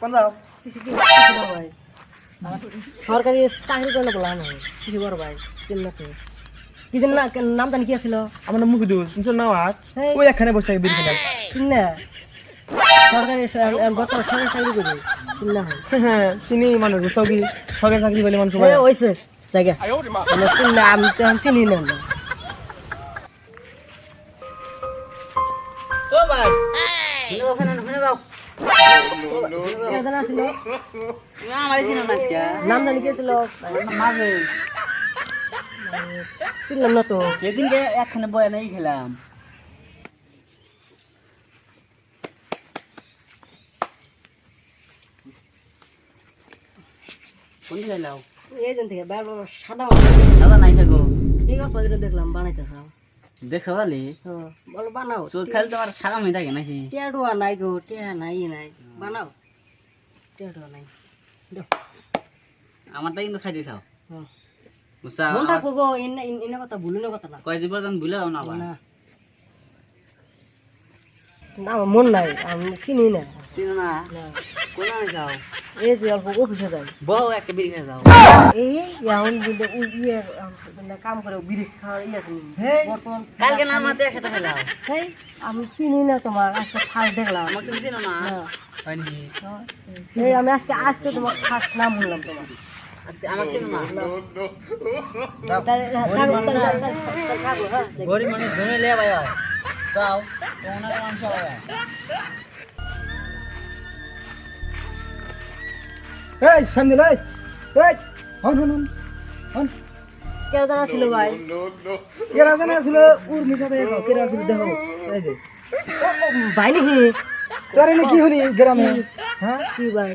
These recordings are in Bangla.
কোন যাও ভাই সরকারি চাকরি করে বলা না কিছু বড় ভাই চিন্তা তো কি দিন না নাম জানি কি আছিল আমার নাম মুফিদুল শুনছ না আজ এই। ওই একখানে বসে থাকে বিড়ি খেলাম চিন্না সরকারি বর্তমান সরকারি চাকরি করি চিন্না হয় হ্যাঁ চিনি মানুষ সবই সরকারি চাকরি পেলে মানুষ এই ওইছে জায়গা আমার চিন্না আমি তো এখন চিনি না ও ভাই শুনে বসেন শুনে যাও কেদার আছিল না আমার চিনো না আজকে নাম জানি কি আছিল মাঝে চিনলাম না তো সেদিনকে একখানে বয়া নাই খেলাম কোন খেলাও এই দিন থেকে সাদা দাদা নাই থাকো এই গল্প দেখলাম বানাইতেছ দেখো বলি বলো বানাও চোর খেলে তোমার সাদা হয়ে থাকে নাকি টেডুয়া নাই গো টেয়া নাই নাই বানাও টেডুয়া নাই আমারটা কিন্তু খাই দিছাও হ্যাঁ বুঝছা মন থাকবো গো এনে কথা ভুলুনের কথা না কয়দিন পর্যন্ত ভুলে যাও না আবার না না আমার মন নাই আমি চিনি না চিনো না না কোন যাও এই যে অল্প অফিসে যাই বউ একটা বিড়ি খেয়ে যাও এই এখন কিন্তু ইয়ে কাম করে বিড়ি খাওয়ার ইয়ে আছে বর্তমান কালকে না আমাদের একসাথে খেলাও এই আমি চিনি না তোমার আজকে ফার্স্ট দেখলাম আমাকে তুমি চিনো না না। হয় নাকি এই আমি আজকে তোমার ফার্স্ট নাম শুনলাম তোমার আজকে আমাকে চিনো না থাকো গরিব মানুষ ধরে লে ভাই যাও তোমার মানুষ ভাই এই সন্দিল এই এই হন হন হন কেউ জানা ছিল ভাই কেরা জানা ছিল উর নিচে দেখো কেরা ছিল দেখো এই যে ভাই নাকি তোর এনে কি হলি গ্রামে হ্যাঁ কি ভাই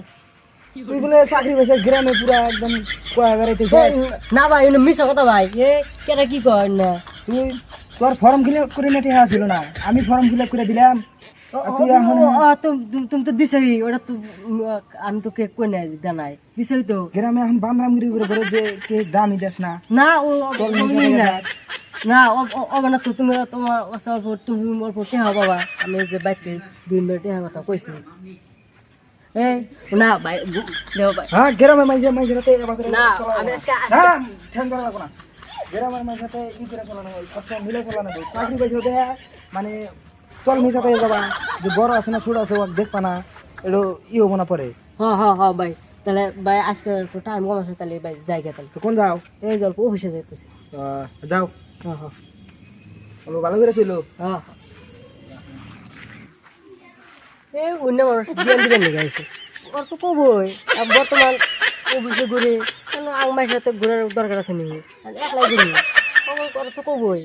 তুই বলে চাকরি পেয়েছে গ্রামে পুরা একদম কয়া বেড়াইতে না ভাই মিশা কথা ভাই এ কেটা কি কর না তুই তোর ফর্ম ফিল আপ করে নেটে ছিল না আমি ফর্ম ফিল আপ করে দিলাম আর তুই এখন তুমি তো দিছাই ওটা তো আমি তো কেক কই নাই জানাই দিছাই তো গ্রামে এখন বান্দরামগিরি করে বলে যে কে দামি দেশ না না ও না না ও মানে তো তুমি তোমার অল্প তুমি অল্প টেহা বাবা আমি যে বাইতে 2 মিনিট টেহা কথা কইছি এই না ভাই দেও ভাই হ্যাঁ গ্রামে মাইজে রাতে এবার করে না আমি আজকে না ঠ্যাং করা লাগবে না গ্রামের মাঝে ই করে চলানো হয় সব মিলে চলানো হয় চাকরি পেয়েছে দেয়া মানে চল মিশাতে যাবা যে বড় আছে না ছোট আছে ওকে দেখবা না এটা ই হবো না পরে হ্যাঁ ভাই তাহলে ভাই আজকে একটু টাইম কম আছে তাহলে ভাই জায়গা তাহলে তো কোন যাও এই জল অফিসে যাইতেছি যাও হ্যাঁ ভালো করে ছিল হ্যাঁ এই অন্য মানুষ জ্ঞান দিবেন লেগে আছে ওর তো কবই বর্তমান অফিসে ঘুরে কেন আমার সাথে ঘোরার দরকার আছে নি একলাই ঘুরি ওর তো কবই